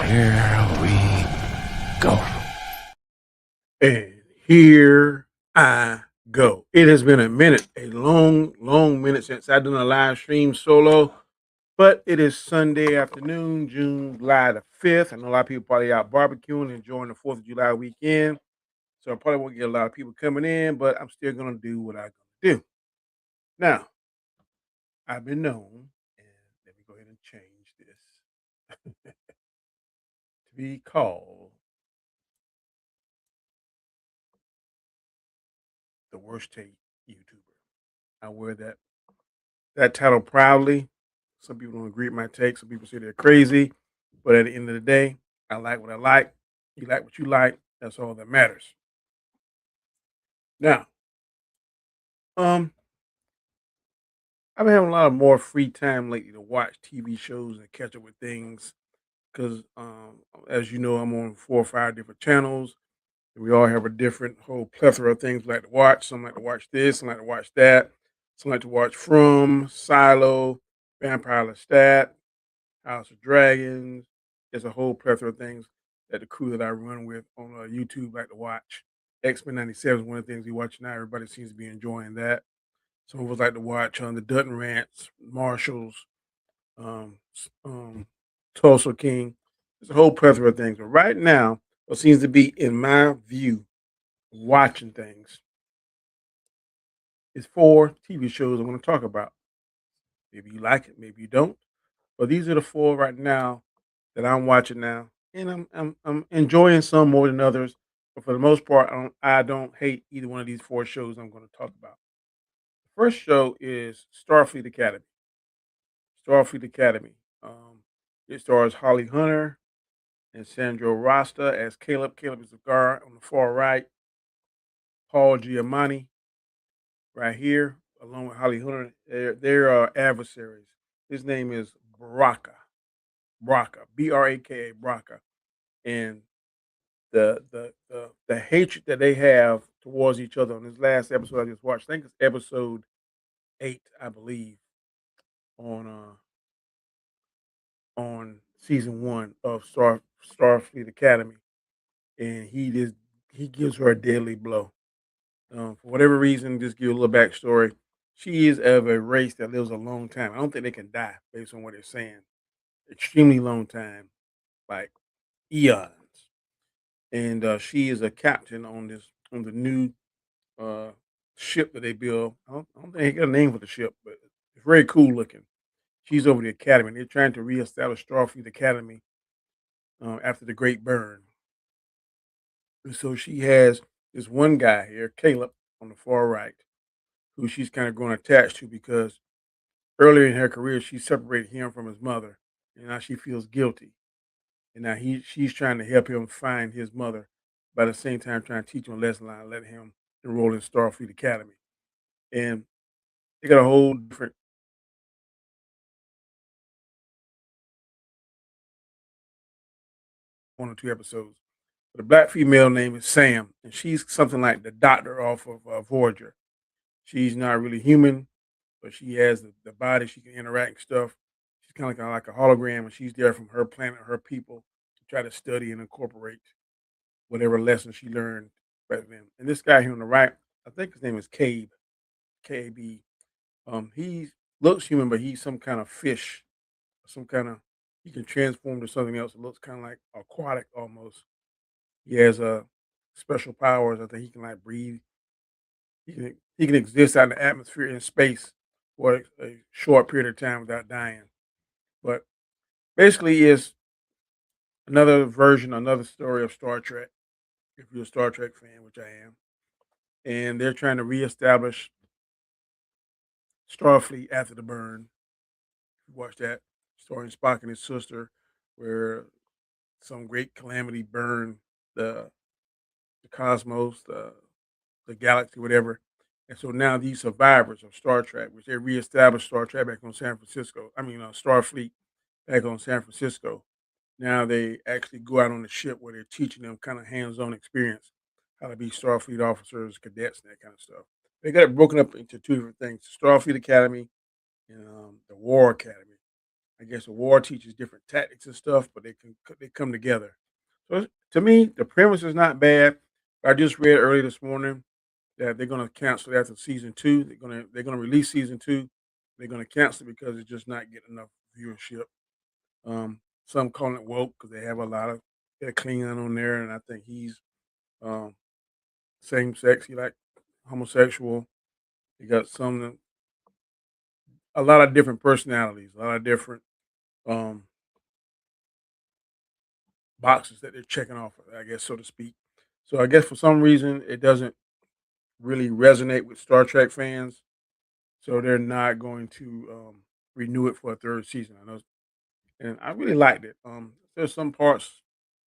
Here we go. And here I go. It has been a minute, a long, long minute since I've done a live stream solo, but it is Sunday afternoon, July the 5th. I know a lot of people probably out barbecuing, enjoying the 4th of July weekend. So I probably won't get a lot of people coming in, but I'm still going to do what I'm going to do. Now, I've been known, and let me go ahead and change this to be called the worst take YouTuber. I wear that title proudly. Some people don't agree with my take. Some people say they're crazy. But at the end of the day, I like what I like. You like what you like. That's all that matters. Now, um, I've been having a lot of more free time lately to watch TV shows and catch up with things. Because, as you know, I'm on 4 or 5 different channels. And we all have a different whole plethora of things we like to watch. Some like to watch this, some like to watch that. Some like to watch From, Silo, Vampire Lestat, House of Dragons. There's a whole plethora of things that the crew that I run with on YouTube like to watch. X-Men 97 is one of the things we watch now. Everybody seems to be enjoying that. Some of us like to watch the Dutton Rants, Marshalls, Tulsa King. There's a whole plethora of things. But right now, what seems to be, in my view, watching things is 4 TV shows I'm going to talk about. Maybe you like it, maybe you don't. But these are the 4 right now that I'm watching now, and I'm enjoying some more than others. But for the most part, I don't hate either one of these 4 shows I'm going to talk about. The first show is Starfleet Academy. Starfleet Academy. It stars Holly Hunter and Sandro Rasta as Caleb. Caleb is the guard on the far right. Paul Giamatti right here, along with Holly Hunter. They're adversaries. His name is Baraka. Braka. Braka. Braka. And the hatred that they have towards each other on this last episode I just watched. I think it's episode 8, I believe, on season 1 of Starfleet Academy, and he gives her a deadly blow. For whatever reason, just give you a little backstory. She is of a race that lives a long time. I don't think they can die based on what they're saying. Extremely long time, like eons. And she is a captain on the new uh, ship that they build. I don't think they got a name for the ship, but it's very cool looking. She's over the academy. They're trying to reestablish Starfleet Academy after the Great Burn. And so she has this one guy here, Caleb, on the far right, who she's kind of growing attached to because earlier in her career she separated him from his mother, and now she feels guilty. And now she's trying to help him find his mother, by the same time trying to teach him a lesson line, let him enroll in Starfleet Academy. And they got a whole different 1 or 2 episodes. But the black female name is Sam, and she's something like the doctor off of Voyager. She's not really human, but she has the body. She can interact and stuff. She's kind of like a hologram, and she's there from her planet, her people, to try to study and incorporate whatever lessons she learned back then. And this guy here on the right, I think his name is Cabe, K-A-B. He looks human, but he's some kind of fish, some kind of. He can transform to something else. It looks kind of like aquatic almost. He has special powers. I think he can like breathe. He can exist out in the atmosphere in space for a short period of time without dying. But basically, is another version, another story of Star Trek. If you're a Star Trek fan, which I am, and they're trying to reestablish Starfleet after the burn. Watch that, starring Spock and his sister, where some great calamity burned the the cosmos, the galaxy, whatever. And so now these survivors of Star Trek, which they reestablished Star Trek back on San Francisco, Starfleet back on San Francisco. Now they actually go out on the ship where they're teaching them kind of hands-on experience, how to be Starfleet officers, cadets, and that kind of stuff. They got it broken up into two different things: Starfleet Academy and the War Academy. I guess the war teaches different tactics and stuff, but they come together. So to me, the premise is not bad. I just read early this morning that they're going to cancel it after season two. They're gonna release season two. They're going to cancel it because it's just not getting enough viewership. Some calling it woke because they have a lot of Klingon on there, and I think he's um, same sex. He like homosexual. He got a lot of different personalities, a lot of different um, boxes that they're checking off, I guess, so to speak. So I guess for some reason it doesn't really resonate with Star Trek fans, so they're not going to renew it for a third season. I know, and I really liked it. There's some parts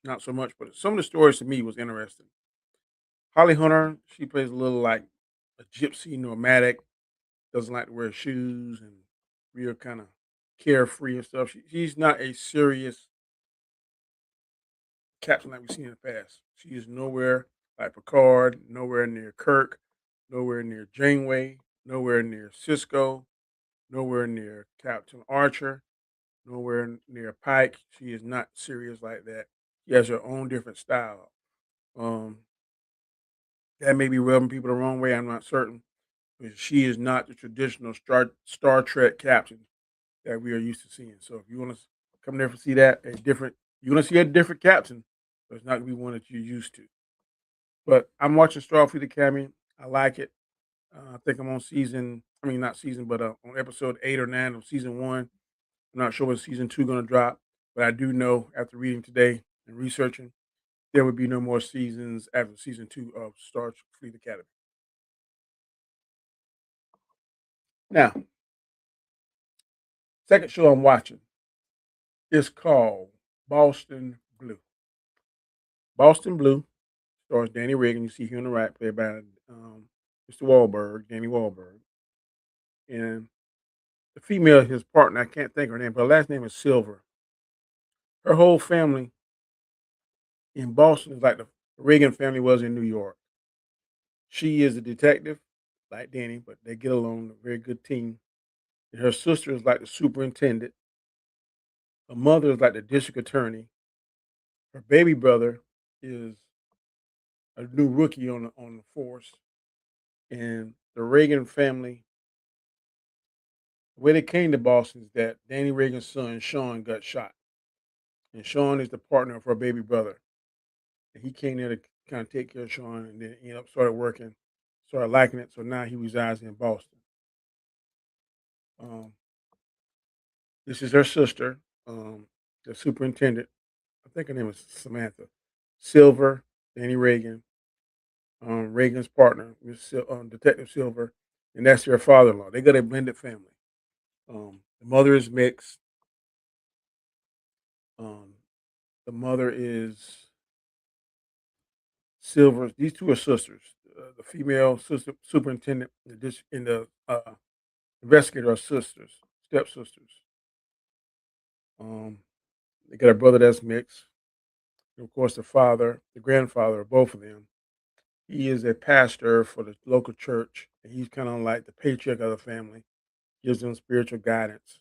not so much, but some of the stories to me was interesting. Holly Hunter, she plays a little like a gypsy nomadic, doesn't like to wear shoes and real kind of carefree and stuff. She's not a serious captain like we've seen in the past. She is nowhere like Picard, nowhere near Kirk, nowhere near Janeway, nowhere near Cisco, nowhere near Captain Archer, nowhere near Pike. She is not serious like that. She has her own different style. Um, that may be rubbing people the wrong way. I'm not certain, but she is not the traditional Star Trek captain that we are used to seeing. So if you want to come there to see that, you're going to see a different captain, but it's not going to be one that you're used to. But I'm watching Starfleet Academy. I like it. I think I'm on not season, but on episode 8 or 9 of season one. I'm not sure when season two going to drop, but I do know after reading today and researching, there would be no more seasons after season two of Starfleet Academy. Now, second show I'm watching is called Boston Blue. Boston Blue stars Danny Reagan. You see here on the right, played by Mr. Wahlberg, Danny Wahlberg, and the female, his partner. I can't think of her name, but her last name is Silver. Her whole family in Boston is like the Reagan family was in New York. She is a detective, like Danny, but they get along. A very good team. And her sister is like the superintendent. Her mother is like the district attorney. Her baby brother is a new rookie on the force. And the Reagan family, the way they came to Boston is that Danny Reagan's son Sean got shot, and Sean is the partner of her baby brother. And he came there to kind of take care of Sean, and then started working, started liking it. So now he resides in Boston. Um, this is her sister, the superintendent. I think her name is Samantha Silver. Danny Reagan, Reagan's partner, Detective Silver, and that's their father-in-law. They got a blended family. The mother is mixed. Um, the mother is Silver. These two are sisters. The female sister, superintendent, and the investigator are sisters, stepsisters. Um, they got a brother that's mixed. And of course, the grandfather of both of them, he is a pastor for the local church. And he's kind of like the patriarch of the family, gives them spiritual guidance.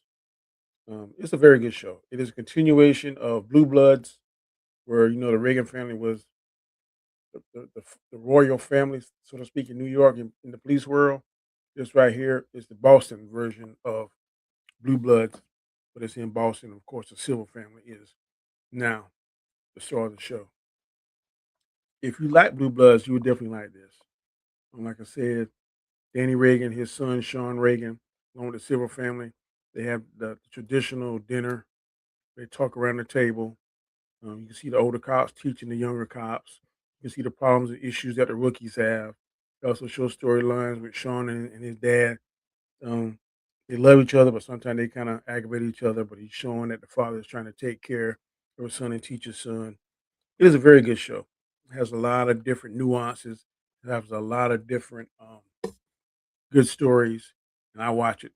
It's a very good show. It is a continuation of Blue Bloods, where the Reagan family was the royal family, so to speak, in New York in the police world. This right here is the Boston version of Blue Bloods, but it's in Boston. Of course, the Silver family is now the star of the show. If you like Blue Bloods, you would definitely like this. And like I said, Danny Reagan, his son Sean Reagan, along with the Silver family, they have the traditional dinner. They talk around the table. You can see the older cops teaching the younger cops. You can see the problems and issues that the rookies have. It also shows storylines with Sean and his dad. Um, they love each other, but sometimes they kind of aggravate each other. But he's showing that the father is trying to take care of his son and teach his son. It is a very good show. It has a lot of different nuances. It has a lot of different good stories, and I watch it.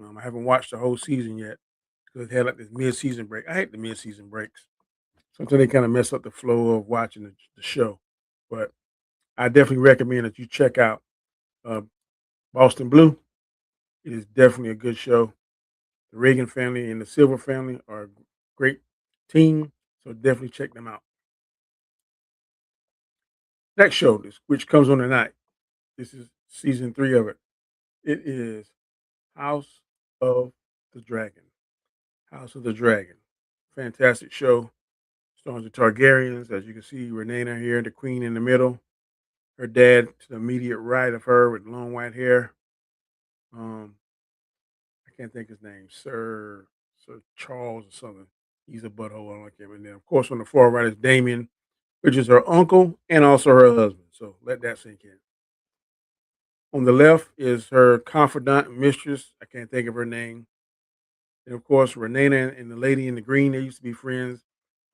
I haven't watched the whole season yet because it had like this mid-season break. I hate the mid-season breaks. Sometimes they kind of mess up the flow of watching the show. But I definitely recommend that you check out uh, Boston Blue. It is definitely a good show. The Reagan family and the Silver family are a great team, so definitely check them out. Next show, which comes on tonight. This is season 3 of it. It is House of the Dragon. House of the Dragon. Fantastic show. Stars the Targaryens. As you can see, Rhaenyra here, the queen in the middle. Her dad to the immediate right of her with long white hair. Um, I can't think his name. Sir Charles or something. He's a butthole. I don't like him. And then, of course, on the far right is Damien, which is her uncle and also her husband. So let that sink in. On the left is her confidant and mistress. I can't think of her name. And of course, Renana and the lady in the green, they used to be friends.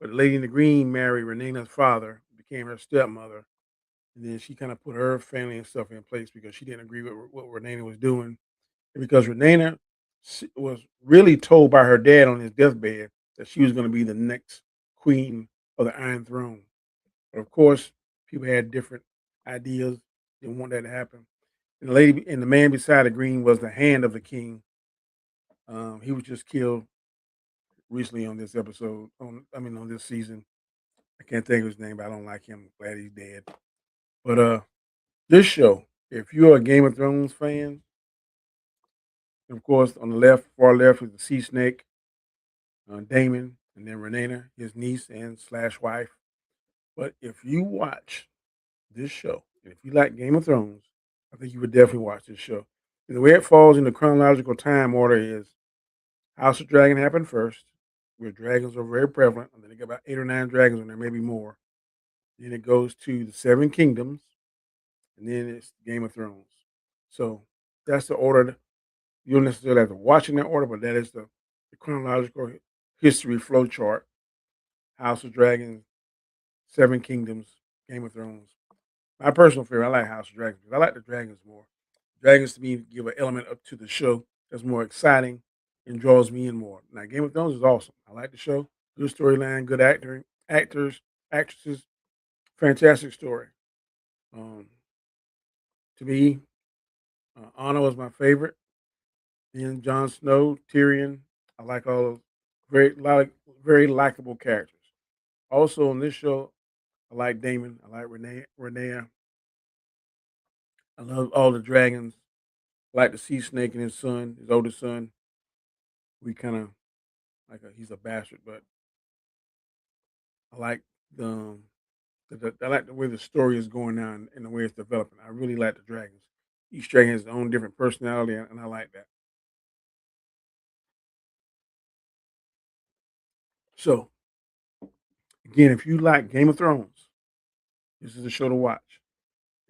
But the lady in the green married Renena's father, became her stepmother. And then she kind of put her family and stuff in place because she didn't agree with what Renana was doing. And because Renana was really told by her dad on his deathbed that she was going to be the next queen of the Iron Throne. But of course, people had different ideas. Didn't want that to happen. And the lady and the man beside the green was the hand of the king. He was just killed recently on this episode. On this season. I can't think of his name, but I don't like him. Glad he's dead. But this show, if you're a Game of Thrones fan, of course, on the left, far left is the Sea Snake, Damon, and then Renana, his niece and slash wife. But if you watch this show, and if you like Game of Thrones, I think you would definitely watch this show. And the way it falls in the chronological time order is House of Dragon happened first, where dragons are very prevalent. And then they got about 8 or 9 dragons in there, maybe more. Then it goes to the Seven Kingdoms, and then it's Game of Thrones. So that's the order. You don't necessarily have to watch in that order, but that is the chronological history flow chart. House of Dragons, Seven Kingdoms, Game of Thrones. My personal favorite, I like House of Dragons because I like the dragons more. Dragons to me give an element up to the show that's more exciting and draws me in more. Now, Game of Thrones is awesome. I like the show. Good storyline, good actors, actresses, fantastic story. Um, to me, Anna was my favorite. Then Jon Snow, Tyrion. I like all those very likable characters. Also on this show, I like Damon. I like Renee. I love all the dragons. I like the sea snake and his son, his oldest son. We kind of he's a bastard, but I like the, I like the way the story is going now and the way it's developing. I really like the dragons. Each dragon has its own different personality, and I like that. So again, if you like Game of Thrones, this is a show to watch.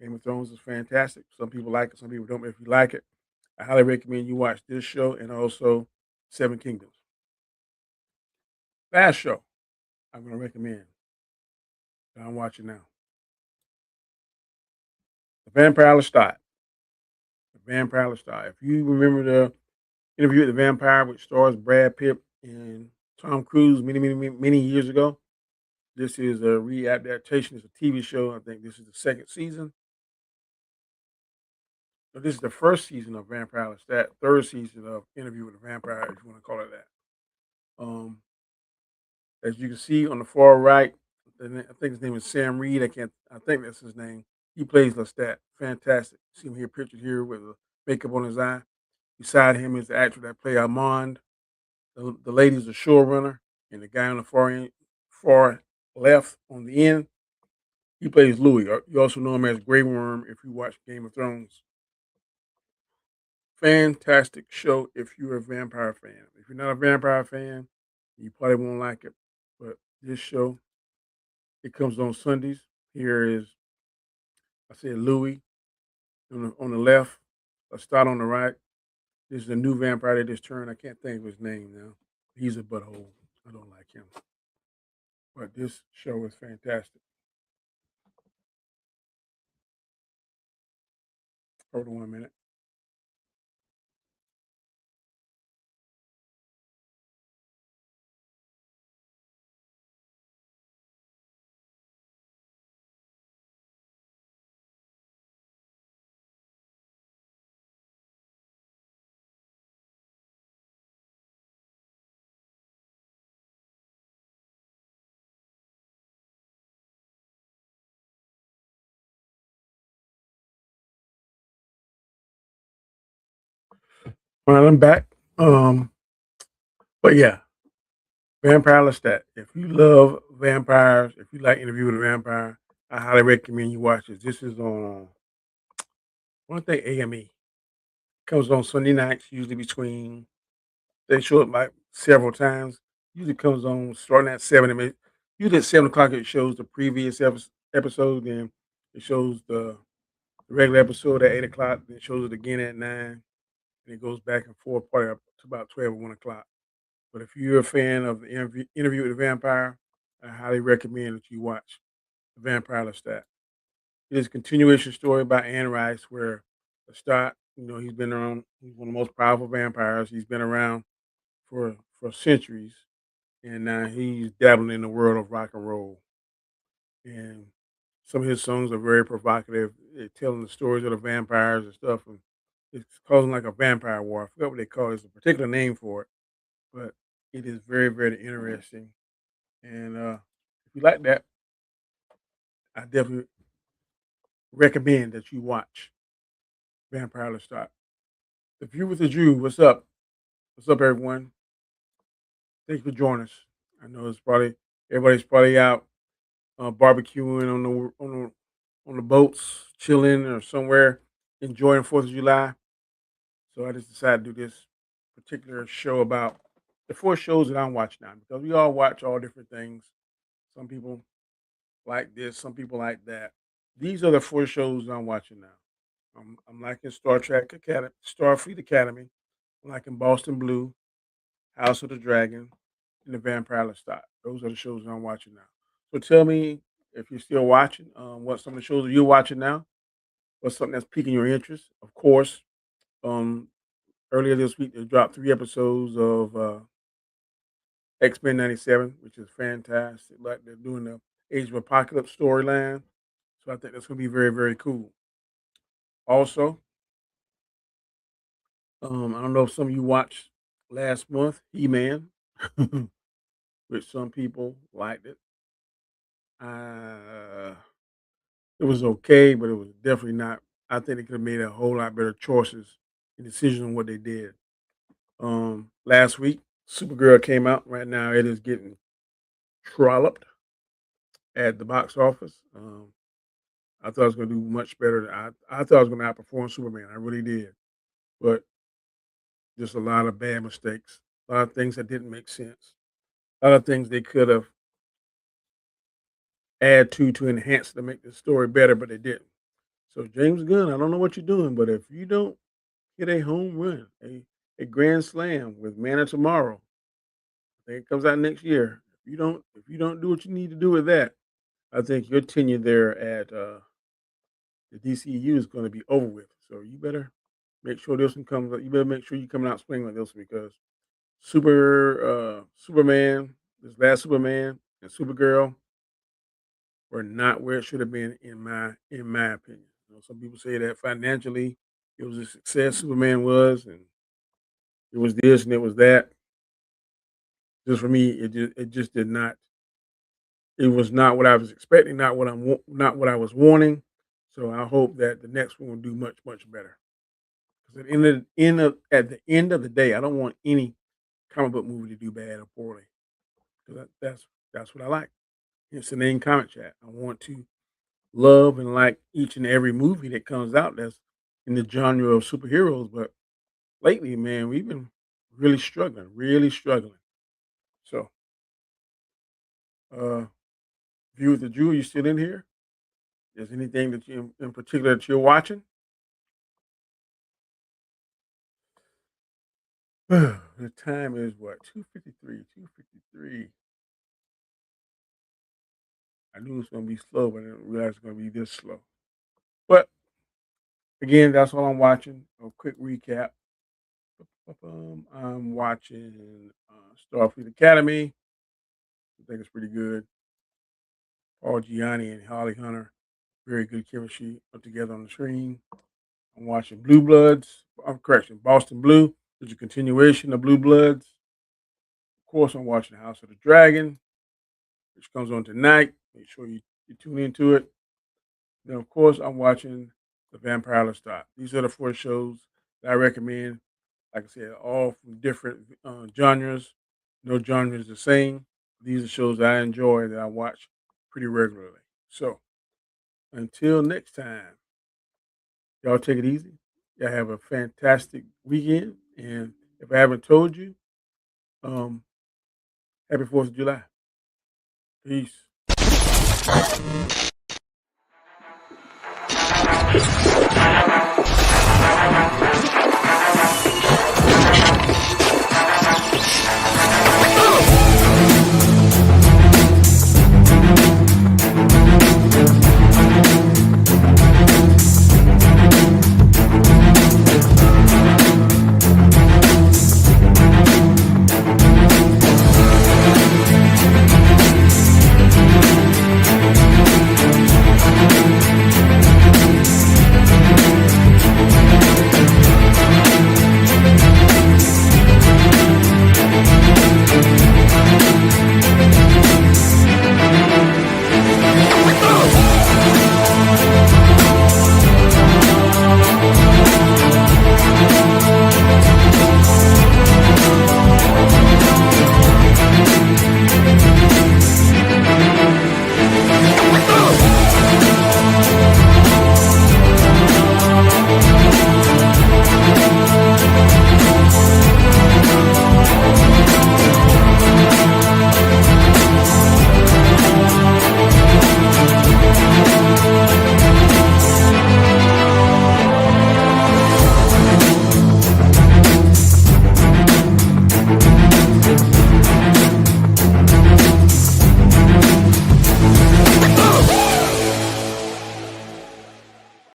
Game of Thrones is fantastic. Some people like it, some people don't. But if you like it, I highly recommend you watch this show and also Seven Kingdoms. Last show I'm going to recommend that I'm watching now, The Vampire Lestat. The Vampire Lestat. If you remember the interview with the Vampire, which stars Brad Pitt and Tom Cruise many years ago, this is a readaptation. It's a TV show. I think this is the second season. So this is the first season of Vampire Lestat, third season of Interview with the Vampire, if you want to call it that. Um, As you can see on the far right, I think his name is Sam Reed. I think that's his name. He plays Lestat. Fantastic. See him here pictured here with the makeup on his eye. Beside him is the actor that played Armand. The lady's the showrunner, and the guy on the far left on the end, he plays Louis. You also know him as Grey Worm if you watch Game of Thrones. Fantastic show if you're a vampire fan. If you're not a vampire fan, you probably won't like it. But this show, it comes on Sundays. Here is, I said, Louis. On the left, a start on the right. This is a new vampire that just turned. I can't think of his name now. He's a butthole. I don't like him. But this show is fantastic. Hold on 1 minute. All right, I'm back. Um, but yeah, Vampire Lestat. If you love vampires, if you like Interview with a Vampire, I highly recommend you watch this. This is on I want to think AME. Comes on Sunday nights, usually between they show it like several times. Usually comes on starting at 7. Usually at 7 o'clock it shows the previous episode, then it shows the regular episode at 8 o'clock, then it shows it again at 9, and it goes back and forth probably up to about 12 or 1 o'clock. But if you're a fan of the interview with the vampire, I highly recommend that you watch The Vampire Lestat. It is a continuation story by Anne Rice where Lestat, he's been around. He's one of the most powerful vampires. He's been around for centuries, and now he's dabbling in the world of rock and roll. And some of his songs are very provocative. They're telling the stories of the vampires and stuff, and it's causing like a vampire war. I forgot what they call it. There's a particular name for it, but it is very, very interesting. And if you like that, I definitely recommend that you watch Vampire Lestat. The View with the Jew, what's up? What's up, everyone? Thanks for joining us. I know it's probably everybody's probably out barbecuing on the boats, chilling or somewhere, enjoying Fourth of July. So I just decided to do this particular show about the 4 shows that I'm watching now because we all watch all different things. Some people like this, some people like that. These are the 4 shows I'm watching now. I'm liking Star Trek Academy, Starfleet Academy. I'm liking Boston Blue, House of the Dragon, and The Vampire Lestat. Those are the shows I'm watching now. So tell me if you're still watching. What some of the shows are you watching now? What's something that's piquing your interest? Of course, um, earlier this week they dropped 3 episodes of X-Men '97, which is fantastic. Like they're doing the Age of Apocalypse storyline, so I think that's going to be very, very cool. Also, I don't know if some of you watched last month He-Man, which some people liked it. Uh, it was okay, but it was definitely not. I think they could have made a whole lot better choices and decisions on what they did. Last week, Supergirl came out. Right now, it is getting trolloped at the box office. I thought it was going to do much better. I thought it was going to outperform Superman. I really did, but just a lot of bad mistakes, a lot of things that didn't make sense, a lot of things they could have add to enhance to make the story better, but they didn't. So James Gunn, I don't know what you're doing, but if you don't hit a home run, a grand slam with Man of Tomorrow, I think it comes out next year. If you don't do what you need to do with that, I think your tenure there at the DCU is going to be over with. So you better make sure this one comes. You better make sure you coming out swinging with this one because Superman, this last Superman and Supergirl were not where it should have been in my opinion. Some people say that financially it was a success. Superman was, and it was this and it was that. Just for me, it just did not. It was not what I was expecting, not what I was wanting. So I hope that the next one will do much much better. Because at the end of the day, I don't want any comic book movie to do bad or poorly. Because that's what I like. It's the name Comic Chat. I want to love and like each and every movie that comes out that's in the genre of superheroes. But lately, man, we've been really struggling, really struggling. So, uh, View with the Jew, you still in here? Is anything that you in particular that you're watching? The time is what? 2:53. 2:53. I knew it was gonna be slow, but I didn't realize it's gonna be this slow. But again, that's all I'm watching. A quick recap. I'm watching Starfleet Academy. I think it's pretty good. Paul Gianni and Holly Hunter, very good chemistry put together on the screen. I'm watching Blue Bloods. Correction, Boston Blue, which is a continuation of Blue Bloods. Of course, I'm watching House of the Dragon, which comes on tonight. Make sure you tune into it. Then, of course, I'm watching The Vampire Lestat. These are the 4 shows that I recommend. Like I said, all from different genres. No genre is the same. These are shows that I enjoy that I watch pretty regularly. So until next time, y'all take it easy. Y'all have a fantastic weekend. And if I haven't told you, um, happy 4th of July. Peace.